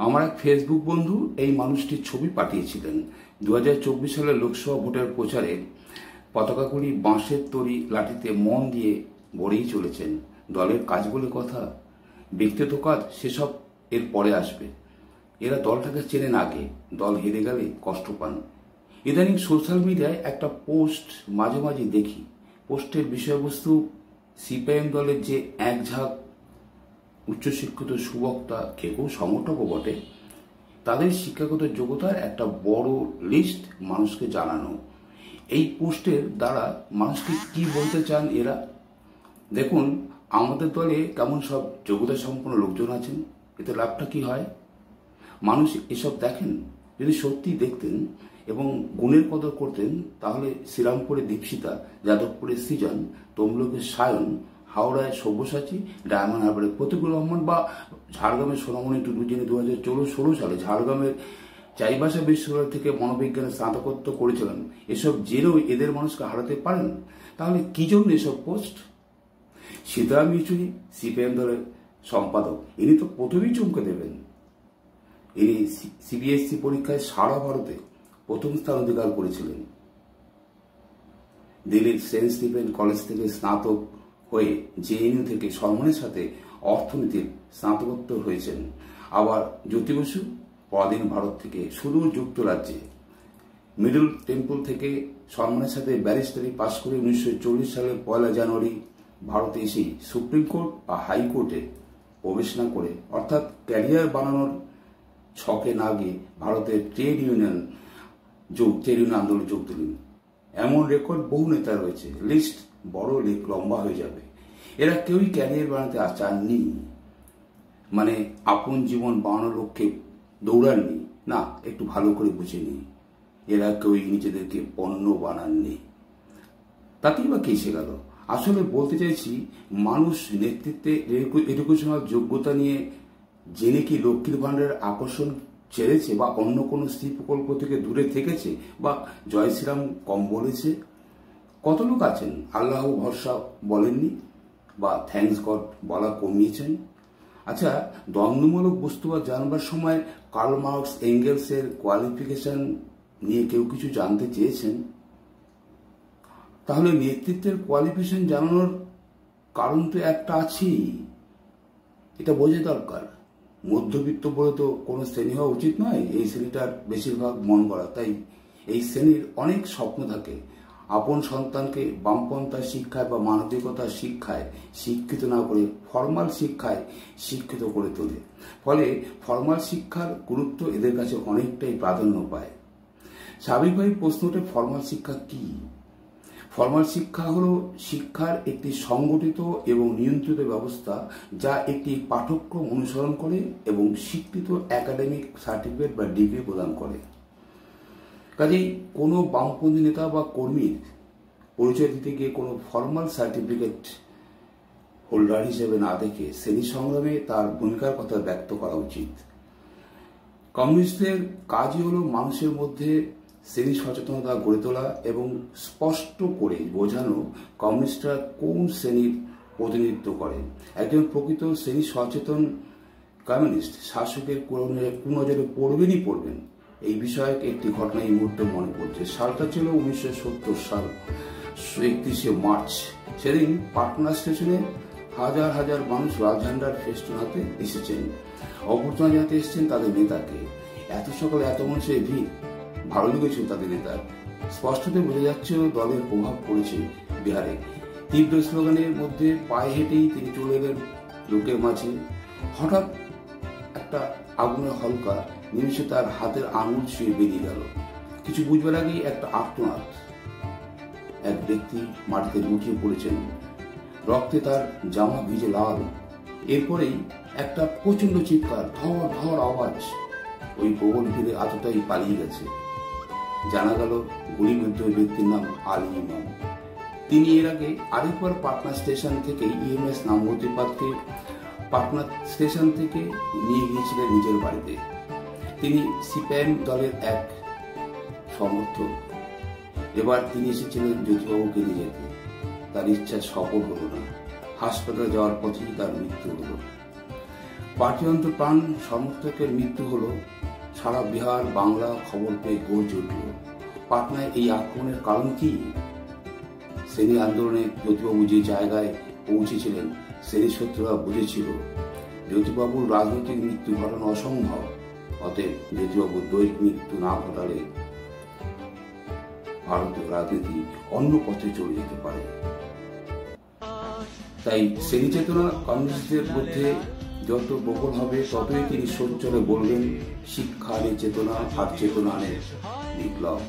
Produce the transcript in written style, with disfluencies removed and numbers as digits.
আমার এক ফেসবুক বন্ধু এই মানুষটির ছবি পাঠিয়েছিলেন। 2024 সালের লোকসভা ভোটের প্রচারে পতাকাগুলি বাঁশের তৈরি লাঠিতে মন দিয়ে ভরেই চলেছেন। দলের কাজ বলে কথা, ব্যক্তিগত কাজ সেসব এর পরে আসবে। এরা দলটাকে চেনেন আগে, দল হেরে গেলে কষ্ট পান। ইদানিং সোশ্যাল মিডিয়ায় একটা পোস্ট মাঝে মাঝে দেখি। পোস্টের বিষয়বস্তু সিপিআইএম দলের যে এক ঝাঁক উচ্চশিক্ষিত সুবক্তা, কেউ সংগঠকও বটে, তাদের শিক্ষাগত যোগ্যতার একটা বড় লিস্ট মানুষকে জানানো। এই পোস্টের দ্বারা মানুষকে কি বলতে চান এরা? দেখুন, আমাদের দলে কেমন সব যোগ্যতা সম্পন্ন লোকজন আছেন, এতে লাভটা কি হয়? মানুষ এসব দেখেন। যদি সত্যি দেখতেন এবং গুণের কদর করতেন, তাহলে শ্রীরামপুরে দীপশিতা, যাদবপুরে সৃজন, তমলুকের সায়ন, হাওড়ায় সব্যসাচী, ডায়মন্ড হারবারে প্রতিকুল রহমান বা ঝাড়গ্রামের সোনামণি টুডু, যিনি 2016 সালে ঝাড়গ্রামের চাইবাসা বিশ্ববিদ্যালয় থেকে মনোবিজ্ঞানে স্নাতকোত্তর করেছিলেন, এসব জেনেও এদের মানুষকে হারাতে পারেন? তাহলে কি জন্য এসব পোস্ট? সীতারাম ইয়েচুরি, সিপিআইএম দলের সম্পাদক, ইনি তো প্রথমেই চমকে দেবেন। ইনি সিবিএসসি পরীক্ষায় সারা ভারতে প্রথম স্থান অধিকার করেছিলেন। দিল্লির সেন্ট স্টিফেন কলেজ থেকে স্নাতক হয়ে জেএনইউ থেকে সম্মানের সাথে অর্থনীতির স্নাতকোত্তর হয়েছেন। আবার জ্যোতি বসু পরাধীন ভারত থেকে সুদূর যুক্তরাজ্যে মিডল টেম্পল থেকে সম্মানের সাথে ব্যারিস্টারি পাশ করে 1940 সালের 1 জানুয়ারি ভারতে এসে সুপ্রিম কোর্ট বা হাইকোর্টে প্রবেশ না করে, অর্থাৎ ক্যারিয়ার বানানোর ছকে না গিয়ে ভারতের ট্রেড ইউনিয়ন আন্দোলনে যোগ দিলেন। এমন রেকর্ড বহু নেতা রয়েছে, লিস্ট বড় লম্বা হয়ে যাবে। এরা কেউই ক্যারিয়ার বানাতে চাননি, মানে আপন জীবন বানানোর লক্ষ্যে দৌড়াননি না। একটু ভালো করে বুঝে নি, এরা কেউই নিজেদেরকে পণ্য বানাননি। তাতেই বা কে এসে গেল? আসলে বলতে চাইছি, মানুষ নেতৃত্বে এডুকেশনাল যোগ্যতা নিয়ে জেনে কি লক্ষ্মীর ভাণ্ডারের আকর্ষণ ছেড়েছে, বা অন্য কোনো স্ত্রী প্রকল্প থেকে দূরে থেকেছে, বা জয় শ্রীরাম কম বলেছে? কত লোক আছেন আল্লাহ ভরসা বলেননি, বা থ্যাঙ্কস গড বলা কমিয়েছেন? আচ্ছা, দ্বন্দ্বমূলক বস্তুবাদ জানবার সময় কার্ল মার্কস, এঙ্গেলসের কোয়ালিফিকেশন নিয়ে কেউ কিছু জানতে চেয়েছেন? তাহলে নেতৃত্বের কোয়ালিফিকেশন জানানোর কারণ তো একটা আছেই, এটা বোঝা দরকার। মধ্যবিত্ত বলে তো কোনো শ্রেণী হওয়া উচিত নয়। এই শ্রেণীটার বেশিরভাগ মন গড়া, তাই এই শ্রেণীর অনেক স্বপ্ন থাকে। আপন সন্তানকে বামপন্থা শিক্ষায় বা মানবিকতার শিক্ষায় শিক্ষিত না করে ফর্মাল শিক্ষায় শিক্ষিত করে তোলে। ফলে ফর্মাল শিক্ষার গুরুত্ব এদের কাছে অনেকটাই প্রাধান্য পায়। স্বাভাবিকভাবে প্রশ্ন ওঠে, ফর্মাল শিক্ষা কি? ফর্মাল শিক্ষা হলো শিক্ষার একটি সংগঠিত এবং নিয়ন্ত্রিত ব্যবস্থা, যা একটি পাঠ্যক্রম অনুসরণ করে এবং স্বীকৃত একাডেমিক সার্টিফিকেট বা ডিগ্রি প্রদান করে। কাজেই কোনো বামপন্থী নেতা বা কর্মীর পরিচয় দিতে গিয়ে কোনো ফর্মাল সার্টিফিকেট হোল্ডার হিসেবে না দেখে শ্রেণী সংগ্রামে তার ভূমিকার কথা ব্যক্ত করা উচিত। কমিউনিস্টদের কাজই হলো মানুষের মধ্যে শ্রেণী সচেতনতা গড়ে তোলা এবং স্পষ্ট করে বোঝানো কমিউনিস্টরা কোন শ্রেণীর প্রতিনিধিত্ব করে। একজন প্রকৃত শ্রেণী সচেতন কমিউনিস্ট শাসকের কুনজরে পড়বেন। এই বিষয়ে একটি ঘটনা এই মুহূর্তে মনে পড়ছে। সালটা ছিল 1970 সাল, 31শে মার্চ। সেদিন পাটনা স্টেশনে হাজার হাজার মানুষ লাল ঝান্ডার ফেস্টুন হাতে এসেছেন, অভ্যর্থনা জানাতে এসেছেন তাদের নেতাকে। এত সকালে এত মানুষের ভিড় ভালো লেগেছিল তাদের নেতার। স্পষ্টতই বোঝা যাচ্ছে দলের প্রভাব পড়েছে বিহারে। তীব্র স্লোগানের মধ্যে পায়ে হেঁটেই তিনি চলে এলেন লোকের মাঝে। হঠাৎ একটা আগুনের হলকা নিমিষে তার হাতের আঙুল ছুঁয়ে বেরিয়ে গেল। কিছু বুঝবার আগেই একটা আর্তনাদ। এক ব্যক্তি মাটিতে লুটিয়ে পড়েছেন, রক্তে তার জামা ভিজে লাল। এরপরেই একটা প্রচন্ড চিৎকার, ধর ধর আওয়াজ। ওই প্রবল ভিড়ে আততাই পালিয়ে গেছে। জানা গেল গুলিবিদ্ধ ওই ব্যক্তির নাম আলী ইমাম। তিনি এর আগে আরেকবার পাটনা স্টেশন থেকে ইএমএস নামগতিপাতকে পাটনা স্টেশন থেকে নিয়ে গিয়েছিলেন নিজের বাড়িতে। তিনি সিপিআইএম দলের এক সমর্থক। এবার তিনি এসেছিলেন জ্যোতিবাবুকে নিয়ে যেতে। তার ইচ্ছা সফল হল না। হাসপাতালে যাওয়ার পথেই তার মৃত্যু হল। পার্টিয়ন্ত প্রাণ সমর্থকের মৃত্যু হলো, সারা বিহার বাংলা খবর পেয়ে গর্জে উঠল। পাটনায় এই আক্রমণের কারণ কি? শ্রেণী আন্দোলনে জ্যোতিবাবু যে জায়গায় পৌঁছেছিলেন, শ্রেণী শত্রুরা বুঝেছিল জ্যোতিবাবুর রাজনৈতিক মৃত্যু ঘটানো অসম্ভব। অতএব জ্যোতিবাবুর দৈহিক মৃত্যু না ঘটালে ভারতীয় রাজনীতি অন্য পথে চলে যেতে পারে। তাই শ্রেণী চেতনা কমিউনিস্টদের মধ্যে যত প্রবল হবে, ততই তিনি সচ্চরে বলবেন, শিক্ষা আনে চেতনা, আর চেতনা আনে বিপ্লব।